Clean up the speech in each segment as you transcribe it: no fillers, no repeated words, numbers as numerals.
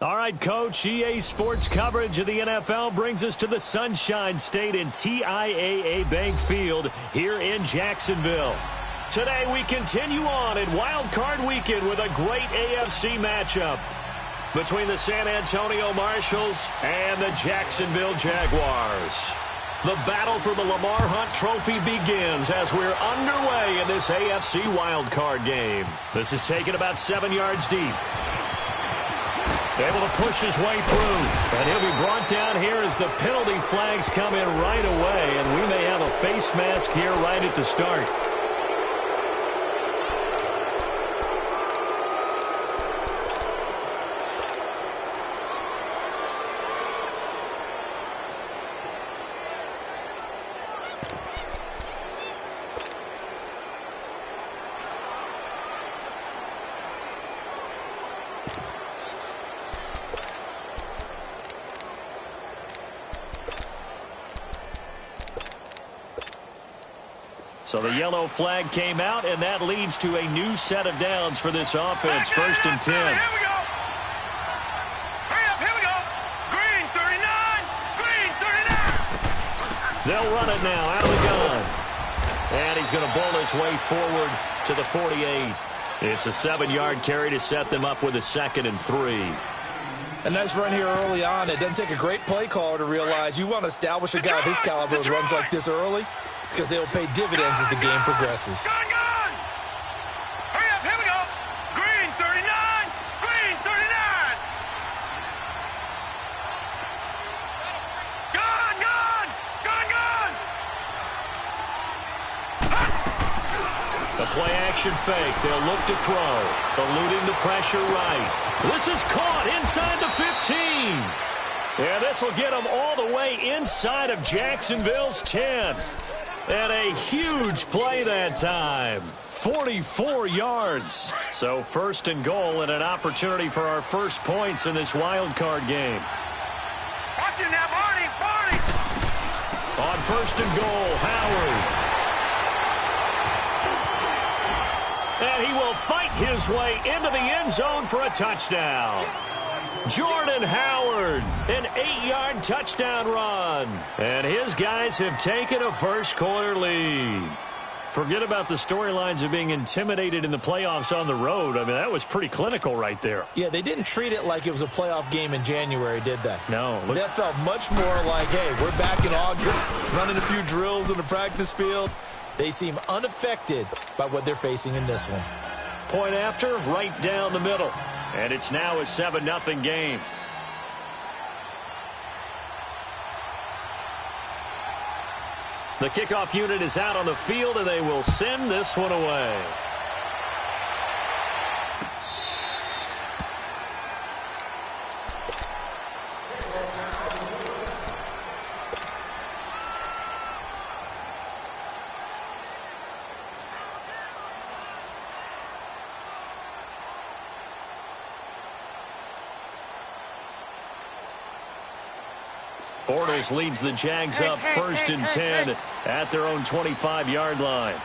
All right, Coach, EA Sports coverage of the NFL brings us to the Sunshine State in TIAA Bank Field here in Jacksonville. Today we continue on in Wild Card Weekend with a great AFC matchup between the San Antonio Marshals and the Jacksonville Jaguars. The battle for the Lamar Hunt Trophy begins as we're underway in this AFC wildcard game. This is taken about 7 yards deep. Able to push his way through. And he'll be brought down here as the penalty flags come in right away. And we may have a face mask here right at the start. So the yellow flag came out, and that leads to a new set of downs for this offense. First and 10. Here we go. Hurry up, here we go. Green 39, green 39. They'll run it now out of the gun. And he's going to bowl his way forward to the 48. It's a 7-yard carry to set them up with a 2nd and 3. A nice run here early on. It doesn't take a great play caller to realize you want to establish a guy of his caliber who runs like this early, because they'll pay dividends as the game progresses. Gun, gun. Hurry up, here we go. Green 39, green 39. Gun, gun, gun, gun. The play action fake. They'll look to throw. Eluding the pressure right. This is caught inside the 15. Yeah, this will get them all the way inside of Jacksonville's 10. And a huge play that time. 44 yards. So first and goal and an opportunity for our first points in this wild card game. Watch it now, Barney, Barney. On first and goal, Howard. And he will fight his way into the end zone for a touchdown. Jordan Howard, an 8-yard touchdown run. And his guys have taken a first-quarter lead. Forget about the storylines of being intimidated in the playoffs on the road. I mean, that was pretty clinical right there. Yeah, they didn't treat it like it was a playoff game in January, did they? No. That felt much more like, hey, we're back in August, running a few drills in the practice field. They seem unaffected by what they're facing in this one. Point after, right down the middle. And it's now a 7-0 game. The kickoff unit is out on the field, and they will send this one away. Bortles leads the Jags up first and 10 at their own 25-yard line.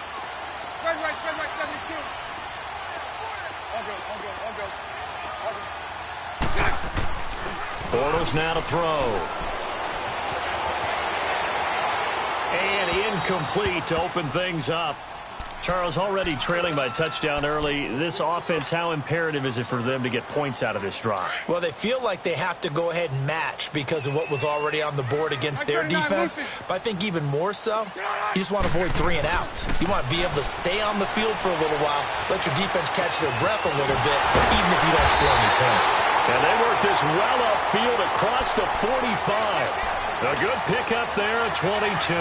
Spread right, 72. All good. Bortles now to throw. And incomplete to open things up. Charles, already trailing by touchdown early. This offense, how imperative is it for them to get points out of this drive? Well, they feel like they have to go ahead and match because of what was already on the board against their defense. But I think even more so, you just want to avoid 3 and outs. You want to be able to stay on the field for a little while, let your defense catch their breath a little bit, even if you don't score any points. And they work this well upfield across the 45. A good pickup there at 22.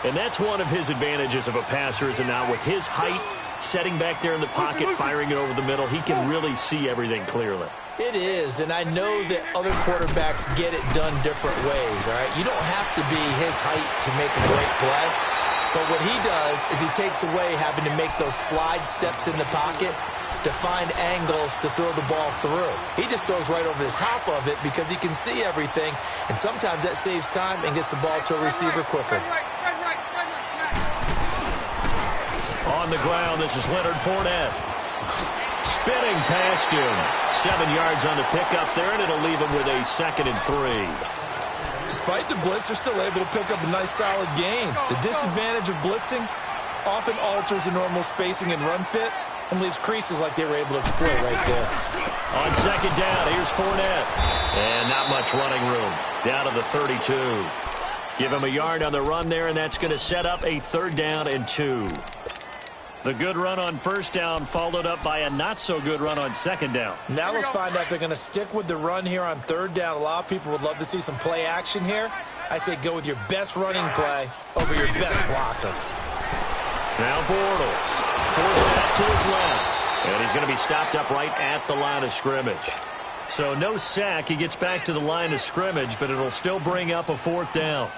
And that's one of his advantages of a passer, is now with his height, setting back there in the pocket, firing it over the middle, he can really see everything clearly. It is, and I know that other quarterbacks get it done different ways, all right? You don't have to be his height to make a great play, but what he does is he takes away having to make those slide steps in the pocket to find angles to throw the ball through. He just throws right over the top of it because he can see everything, and sometimes that saves time and gets the ball to a receiver quicker. On the ground, this is Leonard Fournette. spinning past him. 7 yards on the pickup there, and it'll leave him with a 2nd and 3. Despite the blitz, they're still able to pick up a nice, solid gain. The disadvantage of blitzing often alters the normal spacing and run fits and leaves creases like they were able to exploit right there. On 2nd down, here's Fournette. And not much running room. Down to the 32. Give him a yard on the run there, and that's going to set up a 3rd down and 2. The good run on 1st down followed up by a not-so-good run on 2nd down. Now let's find out if they're going to stick with the run here on 3rd down. A lot of people would love to see some play action here. I say go with your best running play over your best blocker. Now Bortles forced that to his left. And he's going to be stopped up right at the line of scrimmage. So no sack. He gets back to the line of scrimmage, but it'll still bring up a 4th down.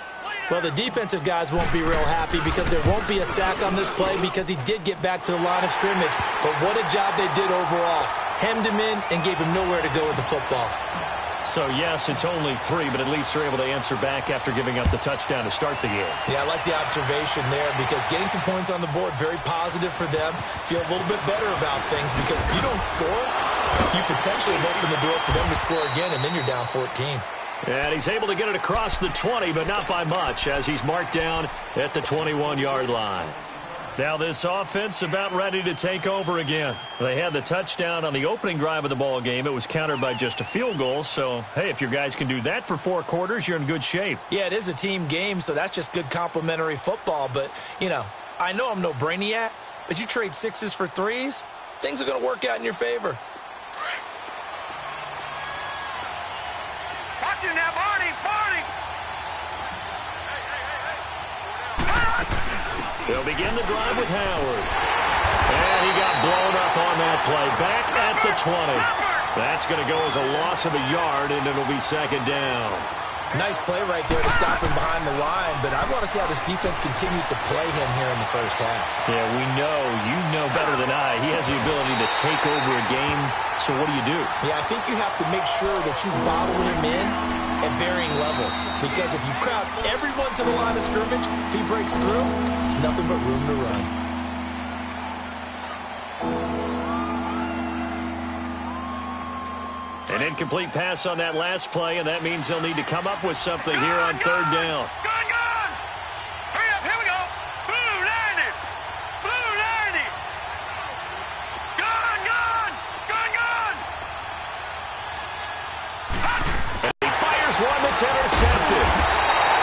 Well, the defensive guys won't be real happy because there won't be a sack on this play because he did get back to the line of scrimmage. But what a job they did overall. Hemmed him in and gave him nowhere to go with the football. So, yes, it's only 3, but at least they're able to answer back after giving up the touchdown to start the game. Yeah, I like the observation there because getting some points on the board, very positive for them. Feel a little bit better about things because if you don't score, you potentially have opened the door for them to score again, and then you're down 14. And he's able to get it across the 20, but not by much, as he's marked down at the 21-yard line. Now this offense about ready to take over again. They had the touchdown on the opening drive of the ball game. It was countered by just a field goal. So, hey, if your guys can do that for 4 quarters, you're in good shape. Yeah, it is a team game, so that's just good complimentary football. But, you know, I know I'm no brainiac, but you trade 6s for 3s, things are going to work out in your favor. Watch it now, Barney! They'll begin the drive with Howard. And he got blown up on that play. Back at the 20. That's going to go as a loss of a yard, and it'll be 2nd down. Nice play right there to stop him behind the line, but I want to see how this defense continues to play him here in the 1st half. Yeah, we know. You know better than I. He has the ability to take over a game, so what do you do? Yeah, I think you have to make sure that you bottle him in at varying levels, because if you crowd everyone to the line of scrimmage, if he breaks through, there's nothing but room to run. An incomplete pass on that last play, and that means they'll need to come up with something here on 3rd down. Gone! Hurry up, here we go! Blue 90! Blue 90! Gone! And he fires one that's intercepted.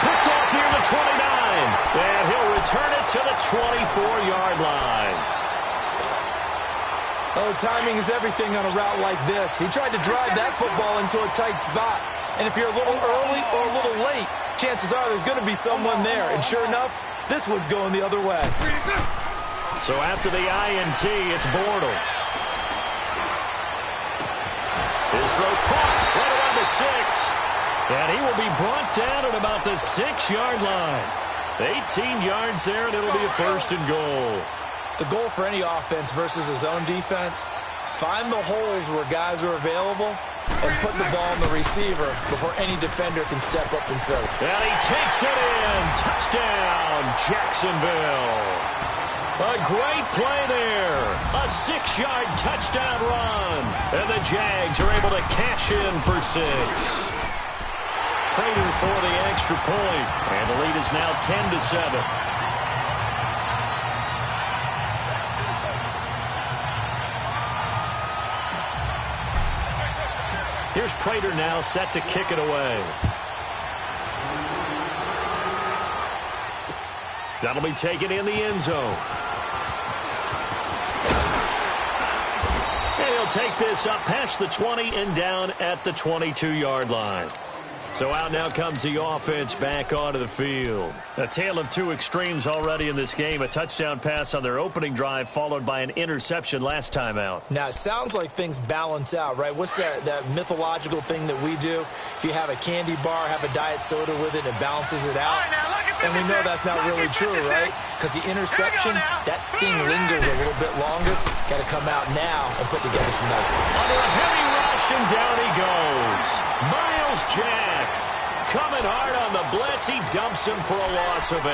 Picked off near the 29. And he'll return it to the 24-yard line. Oh, timing is everything on a route like this. He tried to drive that football into a tight spot. And if you're a little early or a little late, chances are there's going to be someone there. And sure enough, this one's going the other way. So after the INT, it's Bortles. His throw caught right around the 6. And he will be brought down at about the 6-yard line. 18 yards there, and it'll be a 1st and goal. The goal for any offense versus a zone defense, find the holes where guys are available and put the ball in the receiver before any defender can step up and fill it. And he takes it in. Touchdown, Jacksonville. A great play there. A 6-yard touchdown run. And the Jags are able to cash in for 6. Prater for the extra point. And the lead is now 10-7. Here's Prater now set to kick it away. That'll be taken in the end zone. And he'll take this up past the 20 and down at the 22-yard line. So out now comes the offense back onto the field. A tale of 2 extremes already in this game. A touchdown pass on their opening drive followed by an interception last time out. Now, it sounds like things balance out, right? What's that mythological thing that we do? If you have a candy bar, have a diet soda with it, it balances it out. And we know that's not really true, right? Because the interception, that sting lingers a little bit longer. Got to come out now and put together some nice plays. Under a heavy rush, and down he goes. Miles Jack coming hard on the blitz. He dumps him for a loss of 8.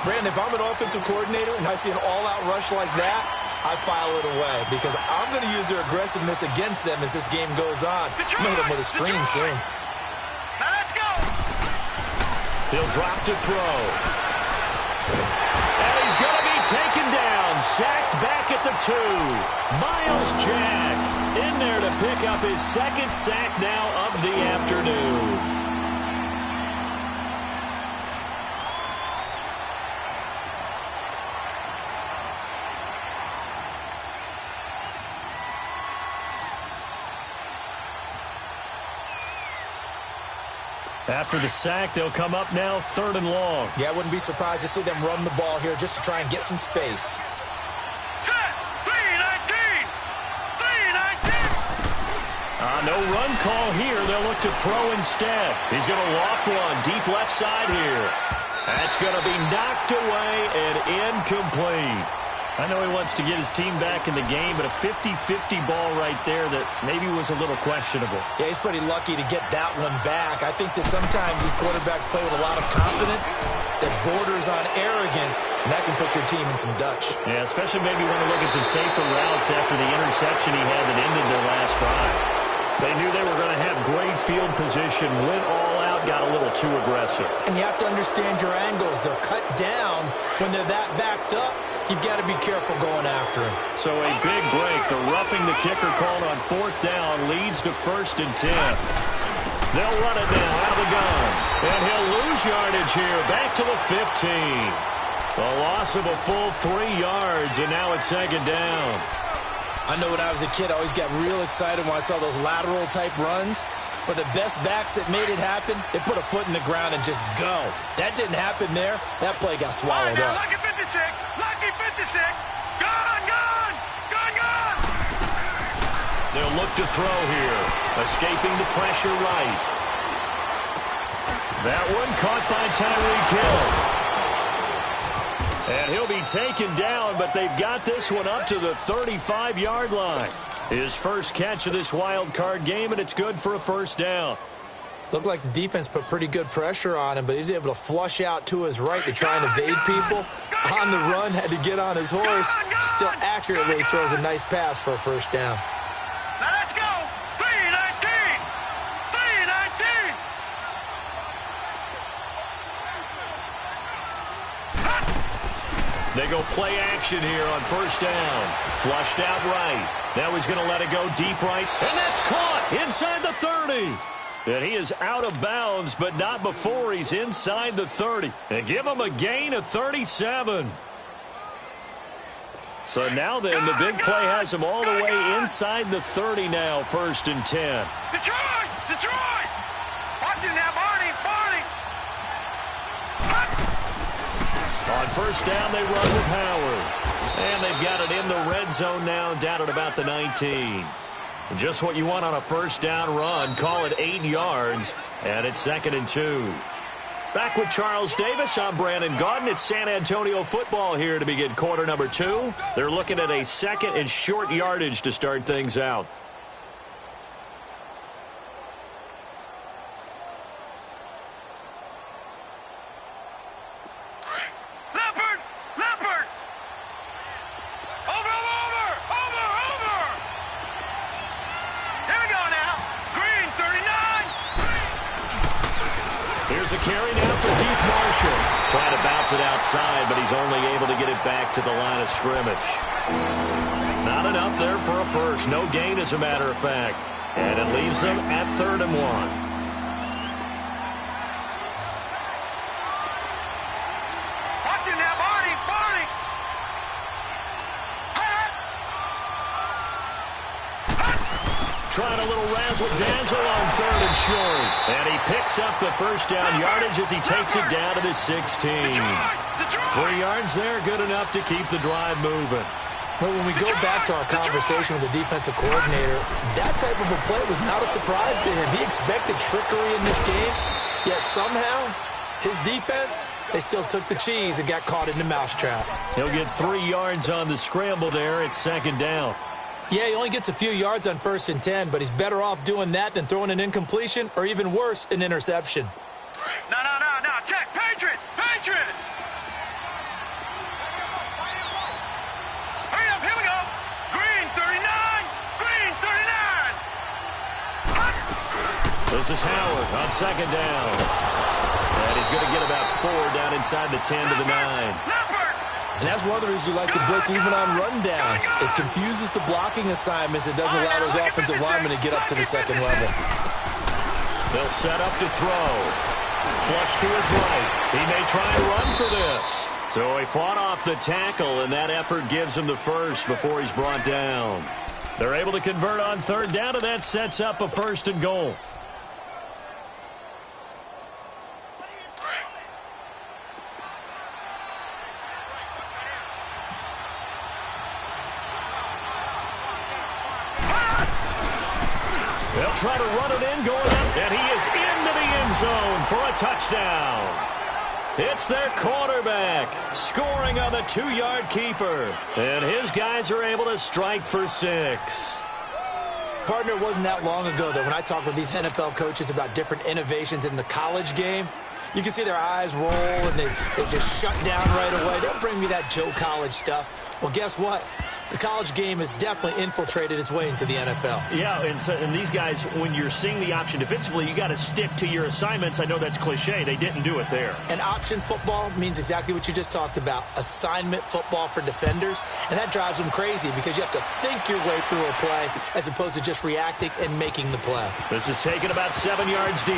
Brandon, if I'm an offensive coordinator and I see an all-out rush like that, I file it away because I'm going to use their aggressiveness against them as this game goes on. I'm going to hit them with a screen soon. Now let's go. He'll drop to throw. And he's going to be taken down. Sacked back at the 2. Miles Jack in there to pick up his second sack now of the afternoon. After the sack, they'll come up now 3rd and long. Yeah, I wouldn't be surprised to see them run the ball here just to try and get some space. Set. 3-19. 3-19. No run call here. They'll look to throw instead. He's going to loft one deep left side here. That's going to be knocked away and incomplete. I know he wants to get his team back in the game, but a 50-50 ball right there that maybe was a little questionable. Yeah, he's pretty lucky to get that one back. I think that sometimes these quarterbacks play with a lot of confidence that borders on arrogance, and that can put your team in some Dutch. Yeah, especially maybe want to look at some safer routes after the interception he had that ended their last drive. They knew they were going to have great field position, went all out, got a little too aggressive. And you have to understand your angles. They're cut down when they're that backed up. You've got to be careful going after him. So a big break. The roughing the kicker called on 4th down leads to 1st and 10. They'll run it now out of the gun. And he'll lose yardage here. Back to the 15. A loss of a full 3 yards, and now it's 2nd down. I know when I was a kid, I always got real excited when I saw those lateral-type runs. But the best backs that made it happen, they put a foot in the ground and just go. That didn't happen there. That play got swallowed up. Lucky 56. Lucky 56. Gone, gone. Gone, gone. They'll look to throw here. Escaping the pressure right. That one caught by Tyreek Hill. And he'll be taken down, but they've got this one up to the 35-yard line. His first catch of this wild card game, and it's good for a 1st down. Looked like the defense put pretty good pressure on him, but he's able to flush out to his right to try and evade people. On the run, had to get on his horse. Still accurately throws a nice pass for a 1st down. Now let's go. 3-19. 3-19. They go play action here on 1st down. Flushed out right. Now he's going to let it go deep right. And that's caught inside the 30. And he is out of bounds, but not before he's inside the 30. And give him a gain of 37. So now then, the big play has him all the way inside the 30 now, 1st and 10. Detroit! Detroit! Watch it now, Barney! Barney! On 1st down, they run with Howard. And they've got it in the red zone now, down at about the 19. Just what you want on a 1st down run. Call it 8 yards, and it's 2nd and 2. Back with Charles Davis, I'm Brandon Gaudin. It's San Antonio football here to begin quarter number 2. They're looking at a 2nd and short yardage to start things out. Leopard! Leopard! Over! Here we go now. Green, 39. Here's a carry now for Keith Marshall. Trying to bounce it outside, but he's only able to get it back to the line of scrimmage. Not enough there for a 1st. No gain, as a matter of fact. And it leaves them at 3rd and 1. Trying a little razzle-dazzle on 3rd and short. And he picks up the 1st down yardage as he takes it down to the 16. 3 yards there, good enough to keep the drive moving. Well, when we go back to our conversation with the defensive coordinator, that type of a play was not a surprise to him. He expected trickery in this game, yet somehow his defense, they still took the cheese and got caught in the mousetrap. He'll get 3 yards on the scramble there. It's 2nd down. Yeah, he only gets a few yards on 1st and 10, but he's better off doing that than throwing an incompletion or even worse, an interception. No. Check. Patriot. Patriot. Hurry up. Here we go. This is Howard on second down. And he's going to get about 4 down inside the 10 to the 9. And that's one of the reasons you like to blitz even on rundowns. It confuses the blocking assignments. It doesn't allow those offensive linemen to get up to the second level. They'll set up to throw. Flush to his right. He may try and run for this. So he fought off the tackle, and that effort gives him the first before he's brought down. They're able to convert on third down, and that sets up a 1st and goal. They'll try to run it in, going up, and he is into the end zone for a touchdown. It's their quarterback scoring on the 2-yard keeper, and his guys are able to strike for 6. Partner, it wasn't that long ago that when I talk with these NFL coaches about different innovations in the college game, you can see their eyes roll and they just shut down right away. Don't bring me that Joe College stuff. Well, guess what? The college game has definitely infiltrated its way into the NFL. Yeah, and these guys, when you're seeing the option defensively, you got to stick to your assignments. I know that's cliche. They didn't do it there. And option football means exactly what you just talked about, assignment football for defenders. And that drives them crazy because you have to think your way through a play as opposed to just reacting and making the play. This is taken about 7 yards deep.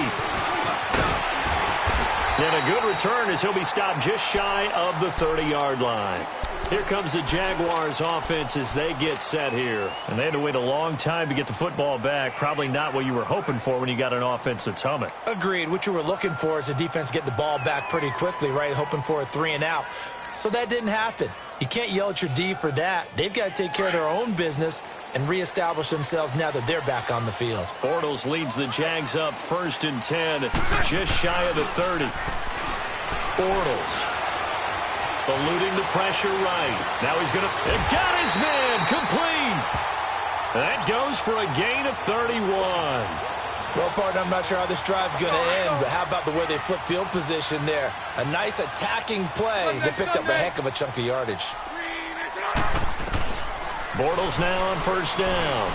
And a good return as he'll be stopped just shy of the 30-yard line. Here comes the Jaguars offense as they get set here. And they had to wait a long time to get the football back. Probably not what you were hoping for when you got an offense that's humming. Agreed. What you were looking for is the defense get the ball back pretty quickly, right? Hoping for a 3 and out. So that didn't happen. You can't yell at your D for that. They've got to take care of their own business and reestablish themselves now that they're back on the field. Bortles leads the Jags up 1st and 10, just shy of the 30. Bortles eluding the pressure right. Now he's going to... And got his man complete. That goes for a gain of 31. Well, partner, I'm not sure how this drive's going to end, but how about the way they flip field position there? A nice attacking play. They picked up a heck of a chunk of yardage. Bortles now on 1st down.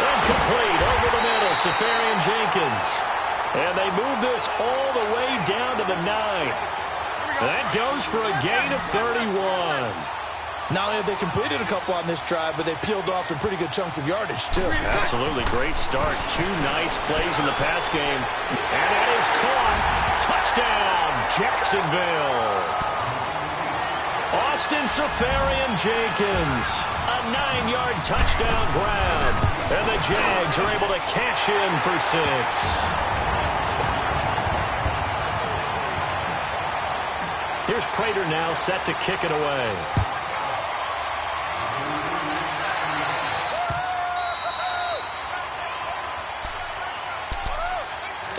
Incomplete over the middle. Safarian Jenkins. And they move this all the way down to the 9. That goes for a gain of 31. Not only have they completed a couple on this drive, but they peeled off some pretty good chunks of yardage, too. Absolutely. Great start. 2 nice plays in the pass game. And that is caught. Touchdown, Jacksonville. Austin Safarian Jenkins. A 9-yard touchdown grab. And the Jags are able to cash in for 6. Here's Prater now set to kick it away.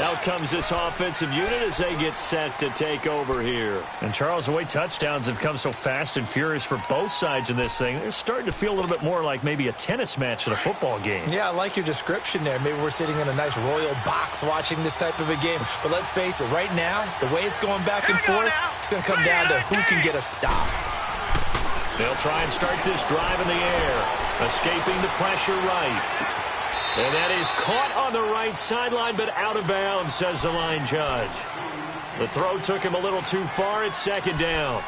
Out comes this offensive unit as they get set to take over here. And Charles, the way touchdowns have come so fast and furious for both sides in this thing, it's starting to feel a little bit more like maybe a tennis match than a football game. Yeah, I like your description there. Maybe we're sitting in a nice royal box watching this type of a game. But let's face it, right now, the way it's going back and forth, it's going to come down to who can get a stop. They'll try and start this drive in the air, escaping the pressure right. And that is caught on the right sideline, but out of bounds, says the line judge. The throw took him a little too far. It's 2nd down.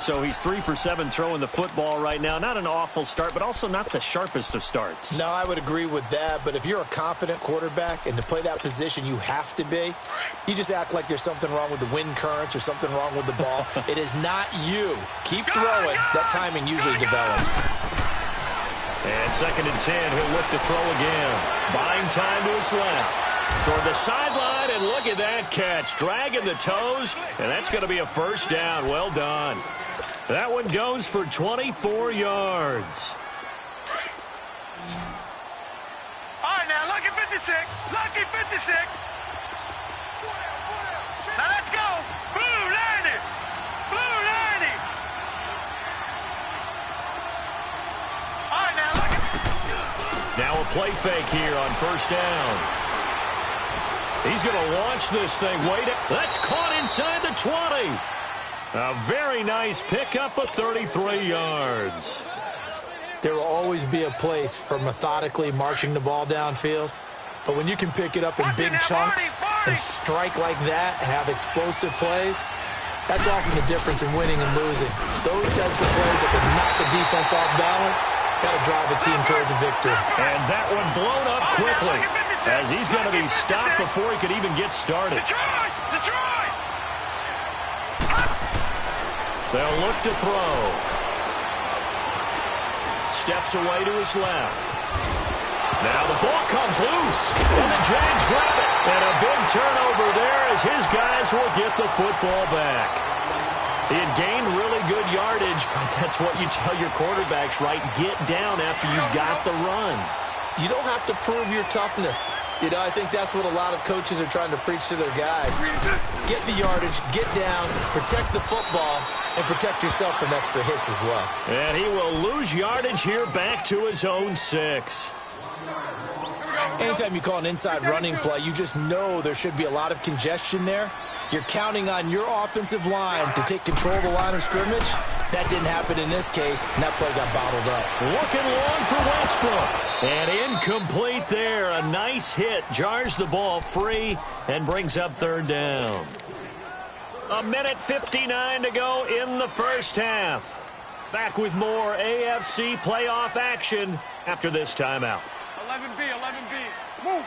So he's 3 for 7 throwing the football right now. Not an awful start, but also not the sharpest of starts. No, I would agree with that. But if you're a confident quarterback and to play that position you have to be, you just act like there's something wrong with the wind currents or something wrong with the ball. It is not you. Keep throwing. That timing usually develops. And 2nd and 10, he'll look to throw again. Buying time to his left. Toward the sideline, and look at that catch. Dragging the toes, and that's going to be a 1st down. Well done. That one goes for 24 yards. All right, now, lucky 56. Lucky 56. Now, let's go. Blue, landed. Blue, landed. All right, now, look at... Now a play fake here on 1st down. He's going to launch this thing. That's caught inside the 20. A very nice pickup of 33 yards. There will always be a place for methodically marching the ball downfield. But when you can pick it up in big chunks and strike like that, have explosive plays, that's often the difference in winning and losing. Those types of plays that can knock a defense off balance, got to drive a team towards a victory. And that one blown up quickly, as he's going to be stopped before he could even get started. They'll look to throw. Steps away to his left. Now the ball comes loose, and the Jags grab it. And a big turnover there as his guys will get the football back. He had gained really good yardage, but that's what you tell your quarterbacks, right? Get down after you got the run. You don't have to prove your toughness. You know, I think that's what a lot of coaches are trying to preach to their guys. Get the yardage, get down, protect the football, and protect yourself from extra hits as well. And he will lose yardage here back to his own 6. Anytime you call an inside running play, you just know there should be a lot of congestion there. You're counting on your offensive line to take control of the line of scrimmage. That didn't happen in this case, and that play got bottled up. Looking long for Westbrook. And incomplete there. A nice hit. Jars the ball free and brings up 3rd down. 1:59 to go in the first half. Back with more AFC playoff action after this timeout. 11B. Move.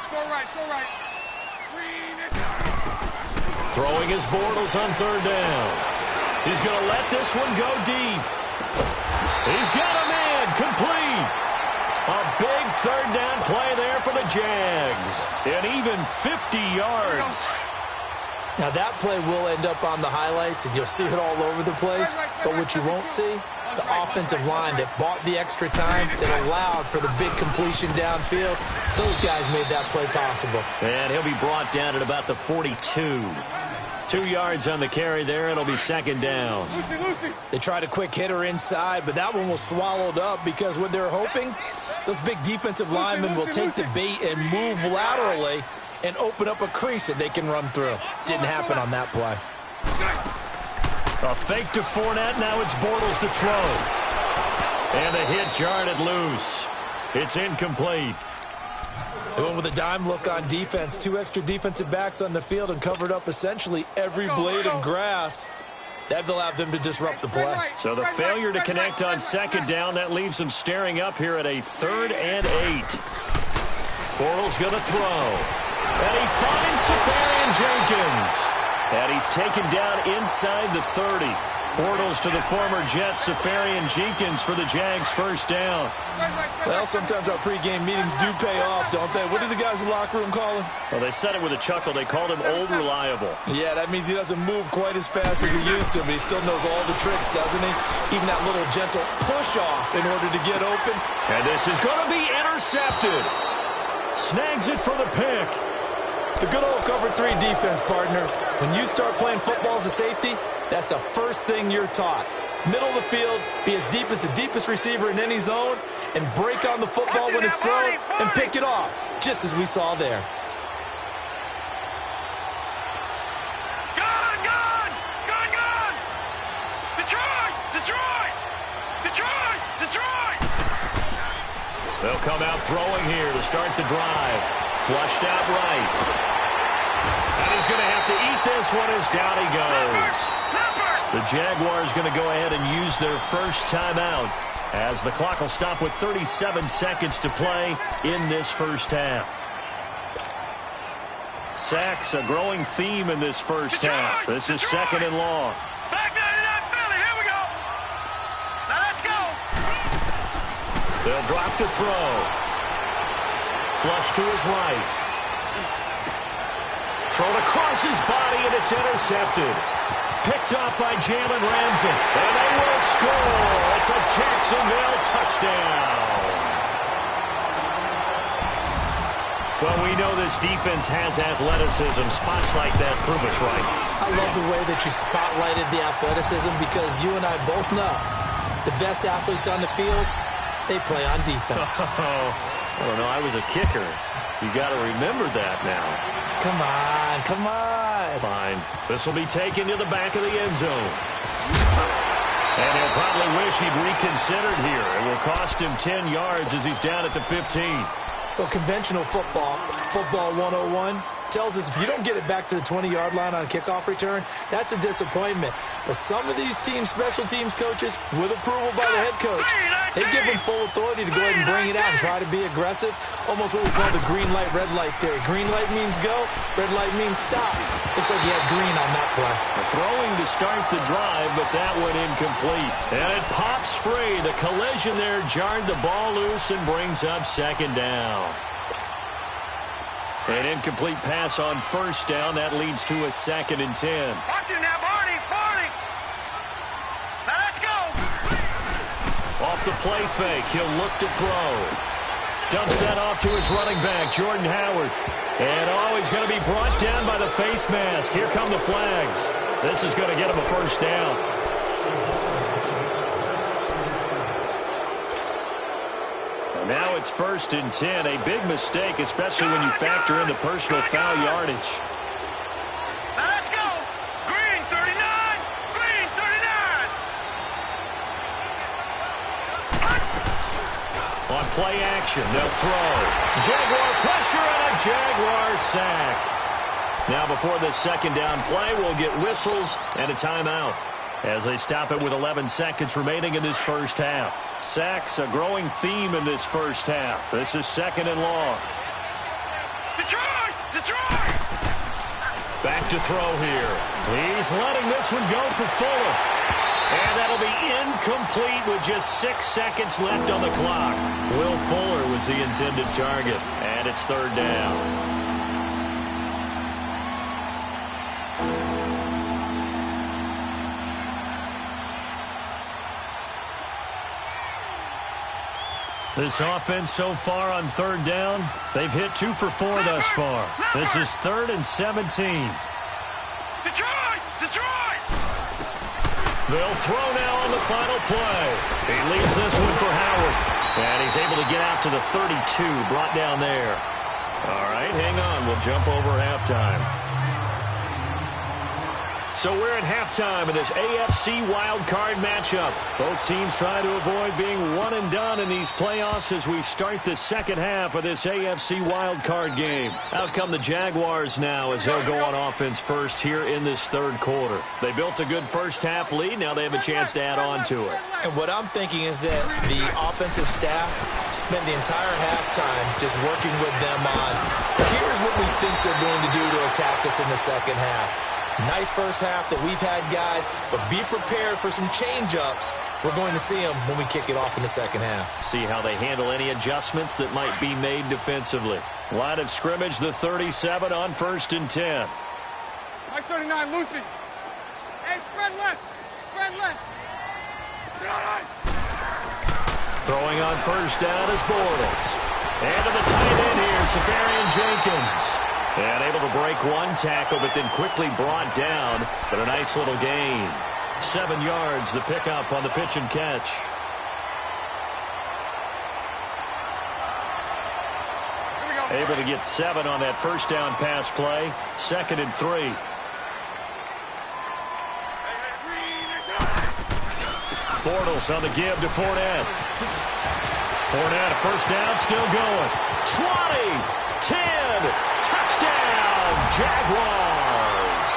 So right. Throwing his Bortles on 3rd down. He's going to let this one go deep. He's got a man complete. A big 3rd down play there for the Jags. And even 50 yards. Now that play will end up on the highlights, and you'll see it all over the place. But what you won't see, the offensive line that bought the extra time, that allowed for the big completion downfield, those guys made that play possible. And he'll be brought down at about the 42. 2 yards on the carry there. It'll be 2nd down. They tried a quick hitter inside, but that one was swallowed up because what they're hoping, those big defensive linemen will take the bait and move laterally and open up a crease that they can run through. Didn't happen on that play. A fake to Fournette. Now it's Bortles to throw. And a hit jarred it loose. It's incomplete. They went with a dime look on defense. 2 extra defensive backs on the field and covered up essentially every blade of grass. That allowed them to disrupt the play. So the failure to connect on 2nd down, that leaves them staring up here at a 3rd and 8. Bortles going to throw. And he finds Safarian Jenkins. And he's taken down inside the 30. Bortles to the former Jet, Safarian Jenkins for the Jags' 1st down. Well, sometimes our pregame meetings do pay off, don't they? What do the guys in the locker room call him? Well, they said it with a chuckle. They called him Old Reliable. Yeah, that means he doesn't move quite as fast as he used to, but he still knows all the tricks, doesn't he? Even that little gentle push-off in order to get open. And this is going to be intercepted. Snags it for the pick. The good old cover 3 defense, partner. When you start playing football as a safety, that's the first thing you're taught. Middle of the field, be as deep as the deepest receiver in any zone, and break on the football when it's thrown and pick it off, just as we saw there. Gone! Detroit! They'll come out throwing here to start the drive. Flushed out right. And he's going to have to eat this one as down he goes. The Jaguars going to go ahead and use their first timeout as the clock will stop with 37 seconds to play in this first half. Sacks, a growing theme in this first half. This is 2nd and long. Back 99 Philly, here we go. Now let's go. They'll drop to throw. Flush to his right. Thrown across his body, and it's intercepted. Picked up by Jalen Ramsey. And they will score. It's a Jacksonville touchdown. Well, we know this defense has athleticism. Spots like that prove us right. I love the way that you spotlighted the athleticism because you and I both know the best athletes on the field, they play on defense. Oh, no, I was a kicker. You got to remember that now. Come on. Fine. This will be taken to the back of the end zone. And he'll probably wish he'd reconsidered here. It will cost him 10 yards as he's down at the 15. Well, conventional football 101, tells us if you don't get it back to the 20-yard line on a kickoff return, that's a disappointment. But some of these teams, special teams coaches, with approval by the head coach, they give them full authority to go ahead and bring it out and try to be aggressive. Almost what we call the green light, red light theory. Green light means go, red light means stop. Looks like he had green on that play. Throwing to start the drive, but that went incomplete. And it pops free. The collision there jarred the ball loose and brings up second down. An incomplete pass on first down. That leads to a 2nd and 10. Watch him now, Barney. Now let's go. Off the play fake, he'll look to throw. Dumps that off to his running back, Jordan Howard. And he's going to be brought down by the face mask. Here come the flags. This is going to get him a first down. Now it's 1st and 10. A big mistake, especially when you factor in the personal foul yardage. Now let's go. Green 39. Green 39. On play action, they'll throw. Jaguar pressure and a Jaguar sack. Now before the second down play, we'll get whistles and a timeout as they stop it with 11 seconds remaining in this first half. Sacks, a growing theme in this first half. This is 2nd and long. Detroit! Back to throw here. He's letting this one go for Fuller. And that'll be incomplete with just 6 seconds left on the clock. Will Fuller was the intended target. And it's 3rd down. This offense so far on 3rd down, they've hit 2 for 4 thus far. This is 3rd and 17. Detroit! They'll throw now on the final play. He leads this one for Howard. And he's able to get out to the 32, brought down there. All right, hang on. We'll jump over halftime. So we're at halftime in this AFC wildcard matchup. Both teams trying to avoid being one and done in these playoffs as we start the second half of this AFC wildcard game. Out come the Jaguars now as they'll go on offense first here in this 3rd quarter. They built a good first half lead. Now they have a chance to add on to it. And what I'm thinking is that the offensive staff spent the entire halftime just working with them on, here's what we think they're going to do to attack us in the second half. Nice first half that we've had, guys, but be prepared for some change-ups. We're going to see them when we kick it off in the second half. See how they handle any adjustments that might be made defensively. Line of scrimmage, the 37 on 1st and 10. Nice 39, Lucy. Hey, spread left. Throwing on first down is Bortles. And to the tight end here, Safarian Jenkins. And able to break one tackle, but then quickly brought down. But a nice little gain. 7 yards, the pickup on the pitch and catch. Able to get 7 on that first down pass play. 2nd and 3. Bortles on the give to Fournette. Fournette, first down, still going. 20, 10. Touchdown, Jaguars.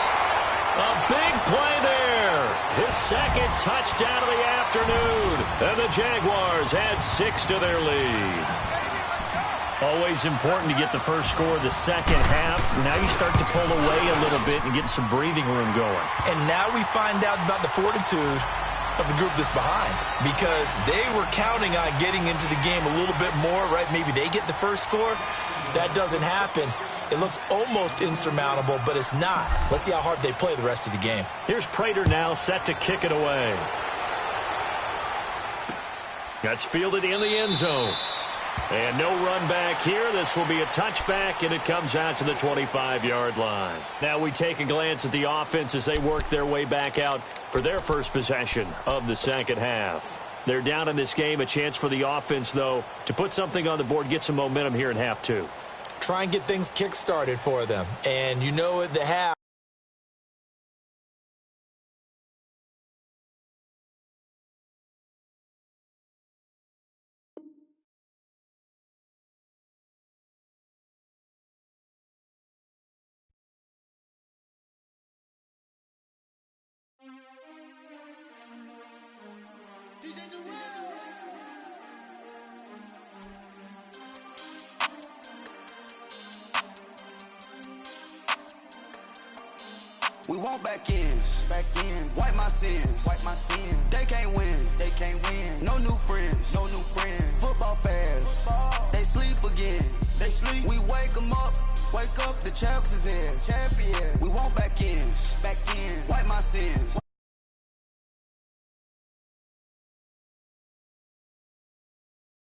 A big play there. His 2nd touchdown of the afternoon. And the Jaguars add 6 to their lead. Always important to get the first score of the second half. Now you start to pull away a little bit and get some breathing room going. And now we find out about the fortitude of the group that's behind, because they were counting on getting into the game a little bit more, right? Maybe they get the first score. That doesn't happen. It looks almost insurmountable, but it's not. Let's see how hard they play the rest of the game. Here's Prater now set to kick it away. That's fielded in the end zone. And no run back here. This will be a touchback, and it comes out to the 25-yard line. Now we take a glance at the offense as they work their way back out for their first possession of the second half. They're down in this game. A chance for the offense, though, to put something on the board, get some momentum here in half 2. Try and get things kick-started for them. And you know at the half, We want back ends. Wipe my sins. They can't win. No new friends. Football fans. They sleep again. We wake them up. The champs is here. We want back ends. Wipe my sins.